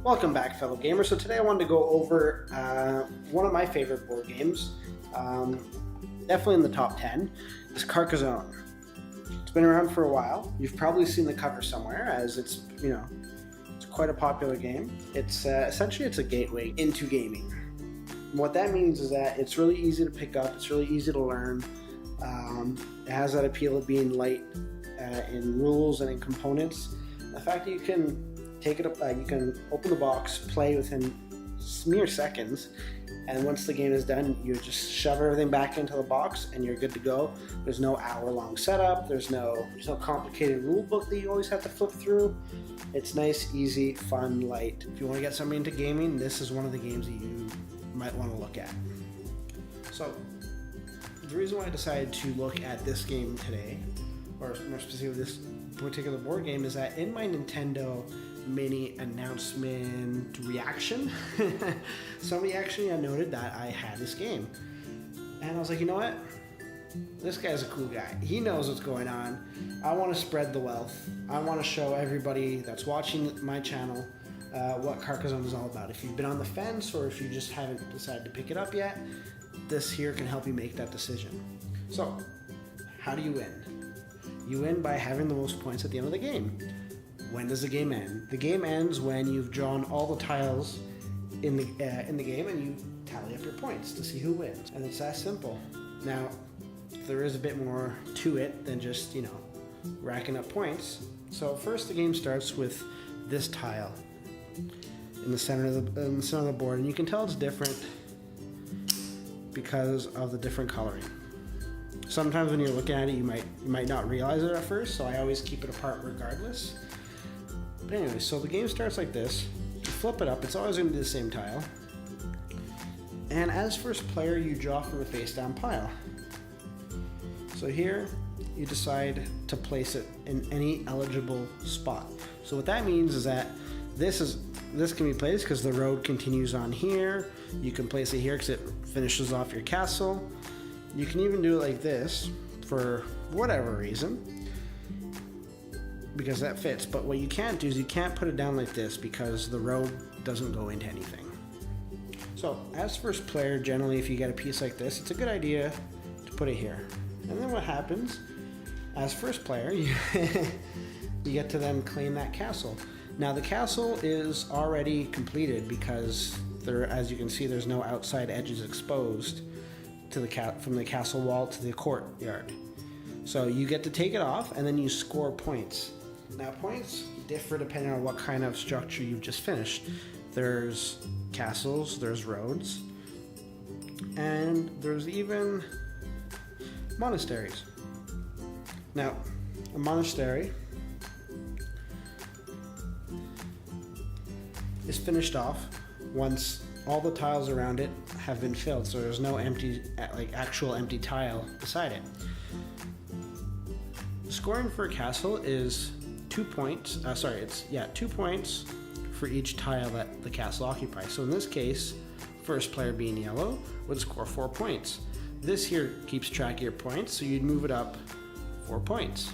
Welcome back, fellow gamers. So today I wanted to go over one of my favorite board games, definitely in the top 10, is Carcassonne. It's been around for a while. You've probably seen the cover somewhere, as it's quite a popular game. It's essentially it's a gateway into gaming. And what that means is that it's really easy to pick up. It's really easy to learn. It has that appeal of being light in rules and in components. The fact that you can take it up, you can open the box, play within mere seconds, and once the game is done, you just shove everything back into the box and you're good to go. There's no hour-long setup. There's no complicated rule book that you always have to flip through. It's nice, easy, fun, light. If you want to get somebody into gaming, this is one of the games that you might want to look at. So, the reason why I decided to look at this game today, or more specifically this particular board game, is that in my Nintendo Mini announcement reaction, somebody actually noted that I had this game, and I was like, you know what, this guy's a cool guy. He knows what's going on. I want to spread the wealth. I want to show everybody that's watching my channel what Carcassonne is all about. If you've been on the fence or if you just haven't decided to pick it up yet, this here can help you make that decision. So, how do you win? You win by having the most points at the end of the game. When does the game end? The game ends when you've drawn all the tiles in the game and you tally up your points to see who wins. And it's that simple. Now, there is a bit more to it than just, racking up points. So first the game starts with this tile in the center of the board, and you can tell it's different because of the different coloring. Sometimes when you're looking at it, you might not realize it at first, so I always keep it apart regardless. But anyway, so the game starts like this. You flip it up, it's always going to be the same tile. And as first player, you draw from the face down pile. So here, you decide to place it in any eligible spot. So what that means is that this can be placed because the road continues on here. You can place it here because it finishes off your castle. You can even do it like this for whatever reason, because that fits. But what you can't do is you can't put it down like this because the road doesn't go into anything. So as first player, generally if you get a piece like this, it's a good idea to put it here. And then what happens, as first player, you get to then claim that castle. Now the castle is already completed because as you can see, there's no outside edges exposed to from the castle wall to the courtyard. So you get to take it off and then you score points. Now points differ depending on what kind of structure you've just finished. There's castles, there's roads, and there's even monasteries. Now, a monastery is finished off once all the tiles around it have been filled, so there's no actual empty tile beside it. Scoring for a castle is 2 points. 2 points for each tile that the castle occupies. So in this case, first player being yellow would score 4 points. This here keeps track of your points, so you'd move it up 4 points.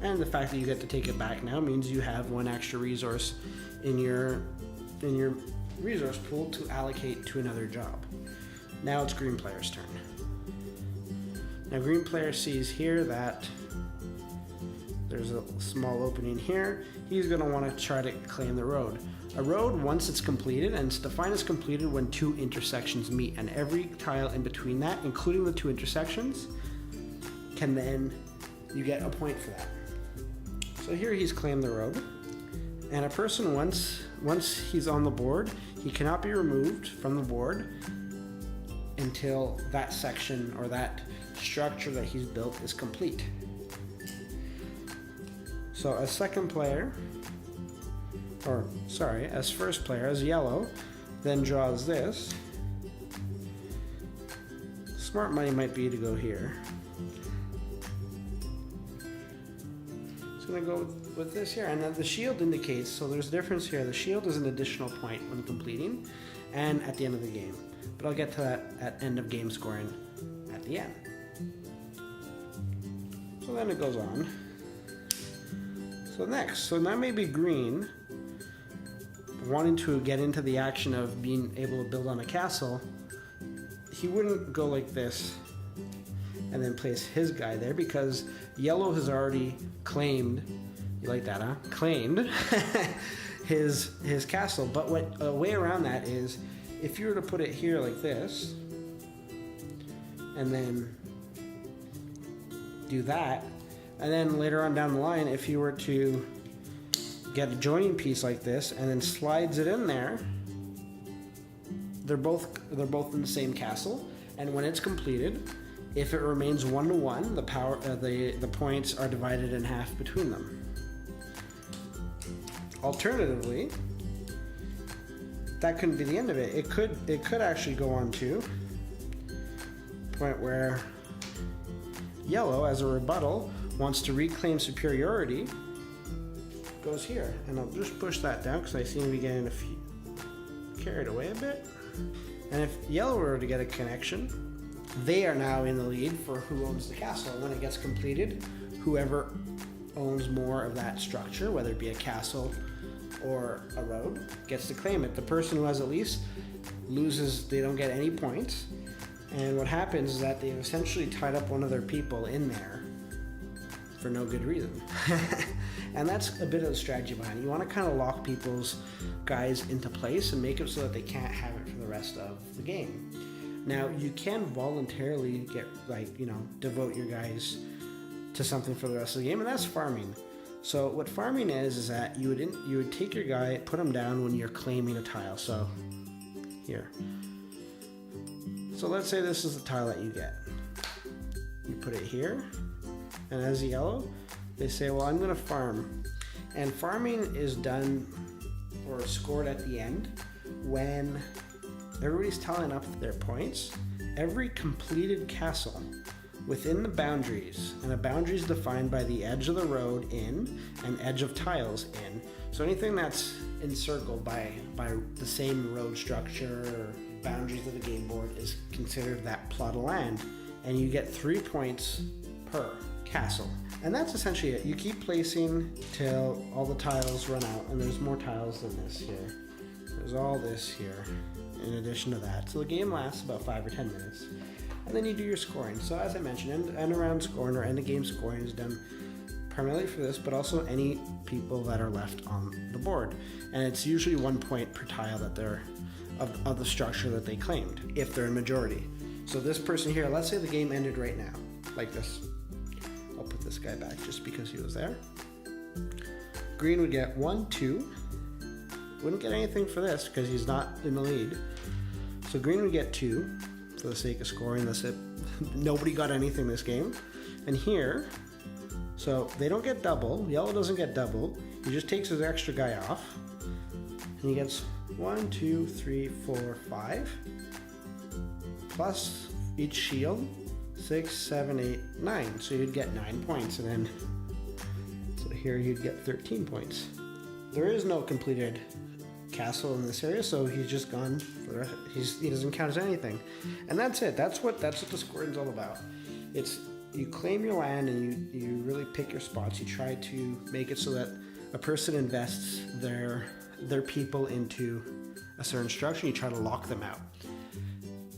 And the fact that you get to take it back now means you have one extra resource in your resource pool to allocate to another job. Now it's green player's turn. Now green player sees here that there's a small opening here. He's going to want to try to claim the road. A road, once it's completed, and it's defined as completed when two intersections meet, and every tile in between that, including the two intersections, you get a point for that. So here he's claimed the road, and a person, once he's on the board, he cannot be removed from the board until that section or that structure that he's built is complete. So as first player, as yellow, then draws this. Smart money might be to go here. It's going to go with this here, and then the shield indicates, so there's a difference here. The shield is an additional point when completing and at the end of the game. But I'll get to that at end of game scoring at the end. So then it goes on. So now maybe green, wanting to get into the action of being able to build on a castle, he wouldn't go like this and then place his guy there, because yellow has already claimed, you like that, huh? Claimed his castle. But what a way around that is, if you were to put it here like this, and then do that, and then later on down the line, if you were to get a joining piece like this and then slides it in there, they're both in the same castle, and when it's completed, if it remains 1-to-1, the points are divided in half between them. Alternatively, that couldn't be the end of it. It could actually go on to a point where yellow, as a rebuttal, wants to reclaim superiority, goes here. And I'll just push that down because I seem to be getting carried away a bit. And if yellow were to get a connection, they are now in the lead for who owns the castle. And when it gets completed, whoever owns more of that structure, whether it be a castle or a road, gets to claim it. The person who has at least loses, they don't get any points. And what happens is that they've essentially tied up one of their people in there for no good reason. And that's a bit of the strategy behind it. You want to kind of lock people's guys into place and make it so that they can't have it for the rest of the game. Now, you can voluntarily devote your guys to something for the rest of the game, and that's farming. So what farming is that you would take your guy, put him down when you're claiming a tile. So here. So let's say this is the tile that you get. You put it here, and as yellow, they say, well, I'm going to farm. And farming is done or scored at the end when everybody's tallying up their points. Every completed castle within the boundaries, and a boundary is defined by the edge of the road in and edge of tiles in. So anything that's encircled by the same road structure or boundaries of the game board is considered that plot of land, and you get 3 points per castle. And that's essentially it. You keep placing till all the tiles run out, and there's more tiles than this here. There's all this here in addition to that. So the game lasts about 5 or 10 minutes. And then you do your scoring. So as I mentioned, end around scoring or end of game scoring is done primarily for this, but also any people that are left on the board. And it's usually 1 point per tile that they're of the structure that they claimed, if they're in majority. So this person here, let's say the game ended right now, like this. I'll put this guy back just because he was there. Green would get 1, 2. Wouldn't get anything for this because he's not in the lead. So green would get 2 for the sake of scoring. That's it. Nobody got anything this game. And here, so they don't get double. Yellow doesn't get double. He just takes his extra guy off. And he gets 1, 2, 3, 4, 5. Plus each shield, 6, 7, 8, 9. So you'd get 9 points. And then, so here you'd get 13 points. There is no completed castle in this area, so he's just gone for the rest. He doesn't count as anything, and that's it. That's what the scoring's all about. It's you claim your land and you really pick your spots. You try to make it so that a person invests their people into a certain structure. You try to lock them out.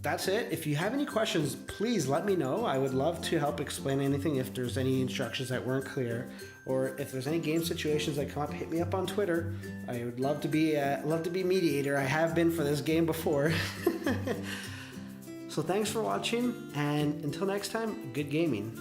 That's it. If you have any questions, please let me know. I would love to help explain anything if there's any instructions that weren't clear, or if there's any game situations that come up, hit me up on Twitter. I would love to be mediator. I have been for this game before. So thanks for watching, and until next time, good gaming.